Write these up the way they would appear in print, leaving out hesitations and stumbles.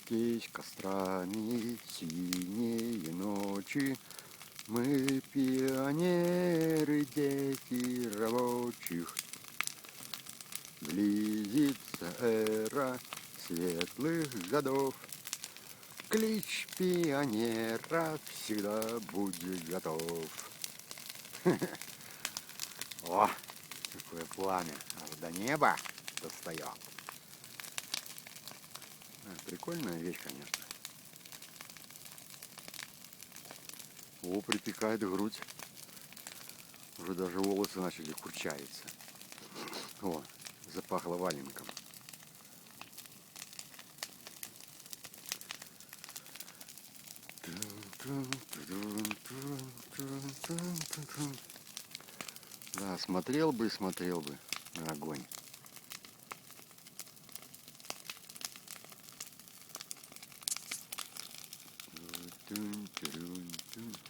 Зажгитесь кострами синие ночи, мы пионеры, дети рабочих. Близится эра светлых годов, клич пионера всегда будет готов. О, какое пламя, аж до неба достает. Прикольная вещь, конечно. О, припекает грудь. Уже даже волосы начали курчавиться. О, запахло валенком. Да, смотрел бы на огонь.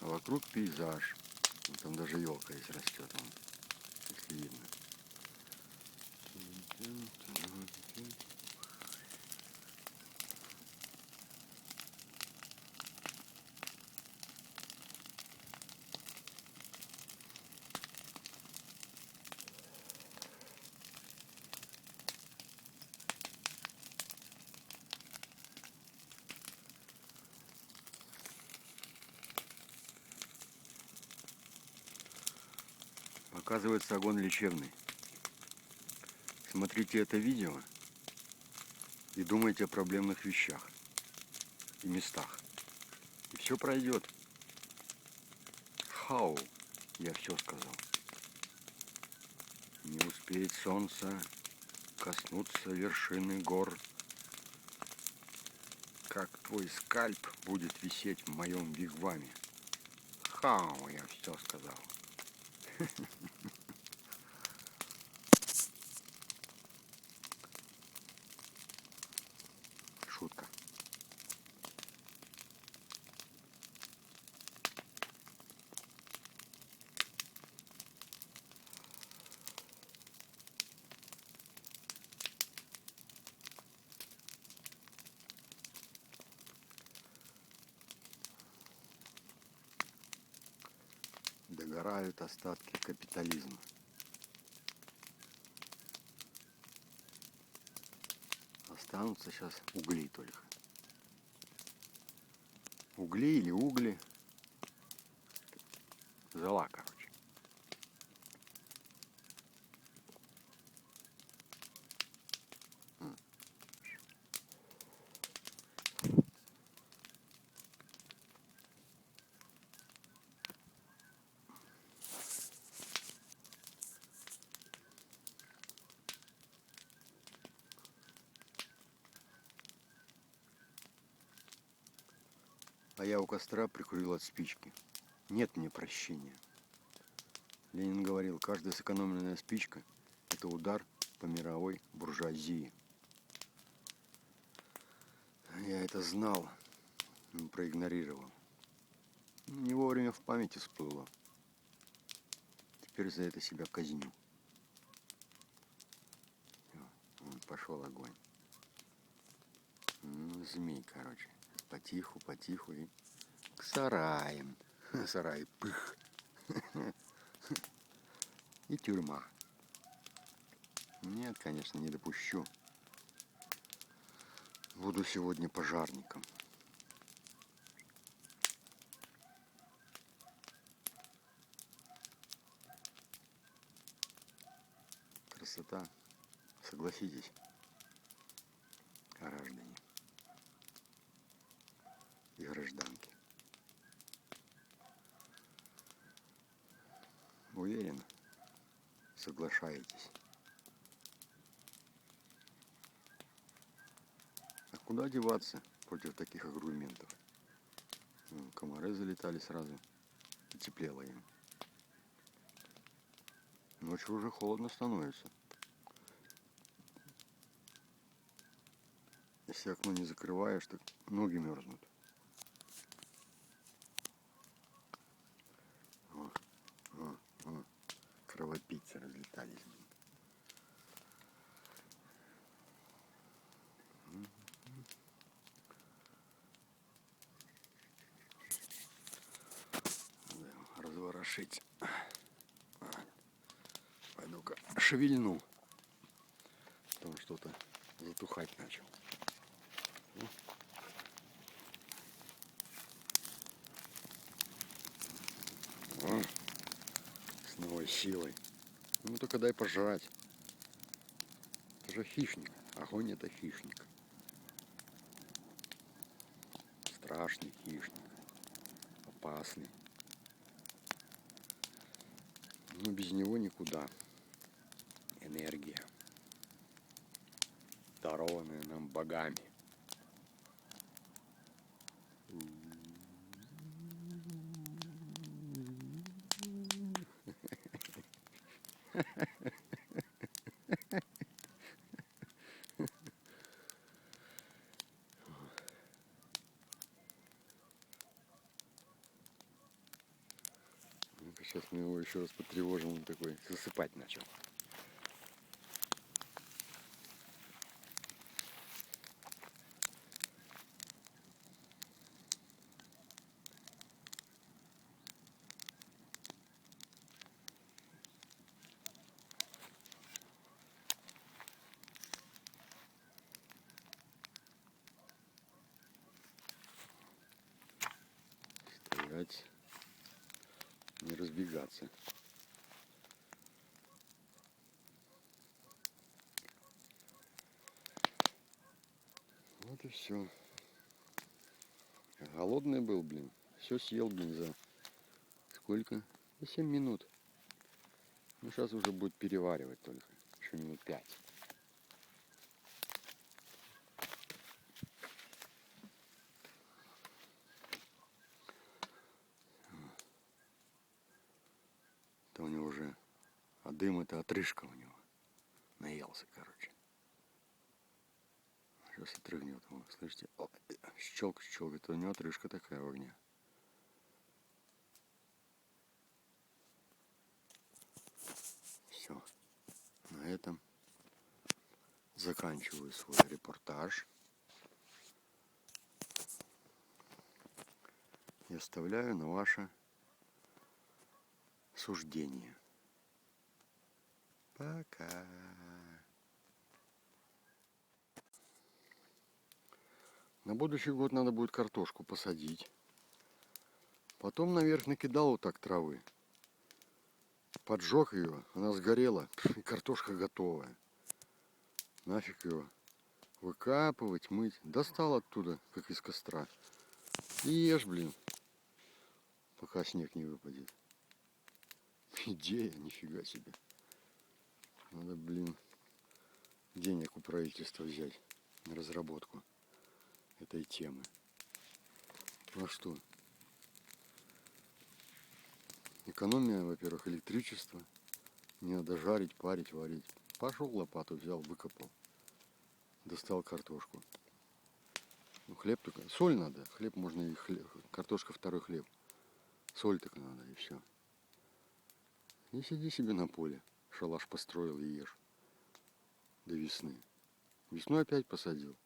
А вокруг пейзаж. Там даже елка здесь растет, если видно. Оказывается, огонь лечебный. Смотрите это видео и думайте о проблемных вещах и местах. И все пройдет. Хау, я все сказал. Не успеет солнце коснуться вершины гор, как твой скальп будет висеть в моем вигваме. Хау, я все сказал. Шутка. Догорают остатки капитализма. Останутся сейчас угли только. Угли или угли. Зола, короче. А я у костра прикурил от спички. Нет мне прощения. Ленин говорил, каждая сэкономленная спичка – это удар по мировой буржуазии. Я это знал, но проигнорировал. Не вовремя в памяти всплыло. Теперь за это себя казню. Вон пошел огонь. Змей, короче. Потиху и к сараям. Сарай пых. И тюрьма. Нет, конечно, не допущу. Буду сегодня пожарником. Красота. Согласитесь, граждане и гражданки. Уверен, соглашаетесь. А куда деваться против таких аргументов? Комары залетали сразу, и теплело им. Ночью уже холодно становится. Если окно не закрываешь, так ноги мерзнут. Кровопийцы разлетались. потрошить. Пойду-ка шевельну. Потому что-то затухать начал. О, с новой силой. Ну только дай пожрать. Это же хищник. Огонь — это хищник. Страшный хищник. Опасный. Но без него никуда. Энергия, дарованная нам богами. Сейчас мы его еще раз потревожим, он такой засыпать начал. Стоять, не разбегаться. Вот и все. Голодный был, блин. Все съел, блин, за сколько? За 7 минут. Ну, сейчас уже будет переваривать только. Еще минут 5. Это у него уже... А дым — это отрыжка у него. Наелся, короче. Сейчас отрыгнет его. Слышите? Щелк, щелк. Это у него отрыжка такая в огне. Все. На этом заканчиваю свой репортаж. И оставляю на ваше суждение. Пока. На будущий год надо будет картошку посадить. Потом наверх накидал вот так травы. Поджег ее, она сгорела, и картошка готовая. Нафиг ее выкапывать, мыть. Достал оттуда, как из костра. И ешь, блин, пока снег не выпадет. Идея, нифига себе. Надо, блин, денег у правительства взять на разработку этой темы. Ну а что? Экономия, во-первых, электричества. Не надо жарить, парить, варить. Пошел, лопату взял, выкопал. Достал картошку. Ну, хлеб только. Соль надо. Хлеб можно и хлеб. Картошка второй хлеб. Соль только надо, и все. И сиди себе на поле. Шалаш построил и ешь. До весны. Весну опять посадил.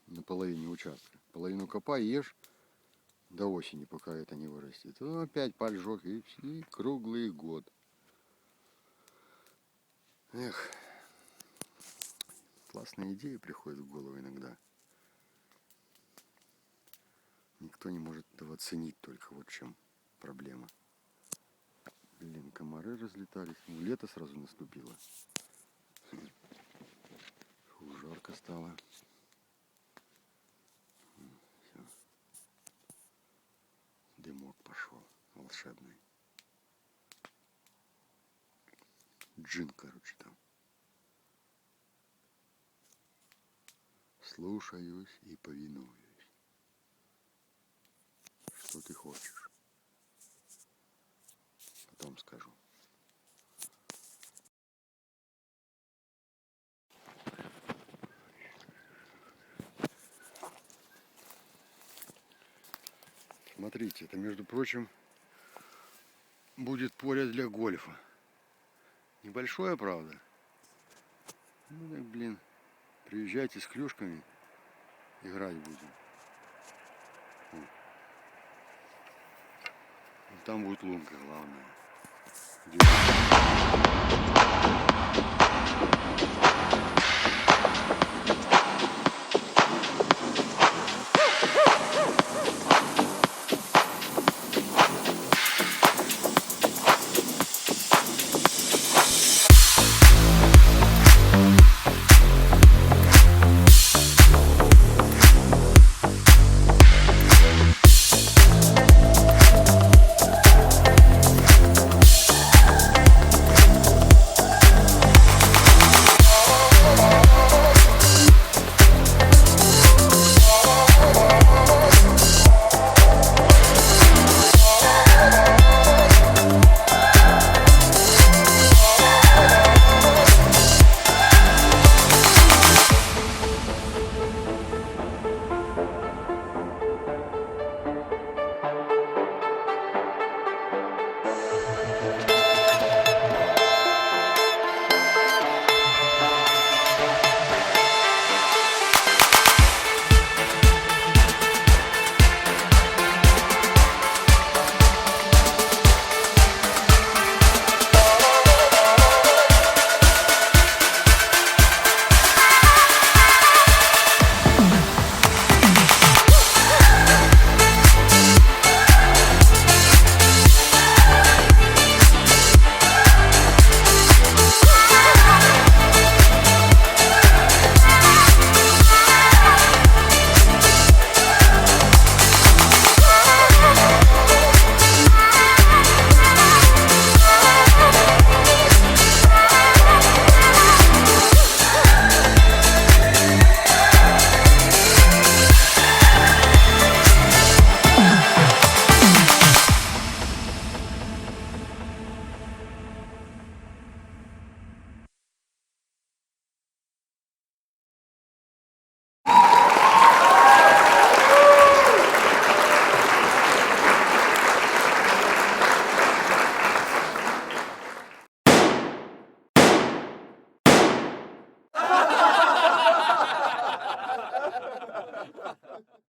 На половине участка. Половину копай, ешь до осени, пока это не вырастет. Ну, опять поджег и круглый год. Эх. Классные идеи приходят в голову иногда. Никто не может этого оценить, только вот в чем проблема. Блин, комары разлетались. Ну, лето сразу наступило. Фу, жарко стало. Все. Дымок пошел волшебный. Джин, короче, там. Слушаюсь и повинуюсь. Что ты хочешь? Потом скажу. Смотрите, это, между прочим, будет поле для гольфа. Небольшое, правда. Ну так, блин, приезжайте с клюшками, играть будем. там будет лунка главная.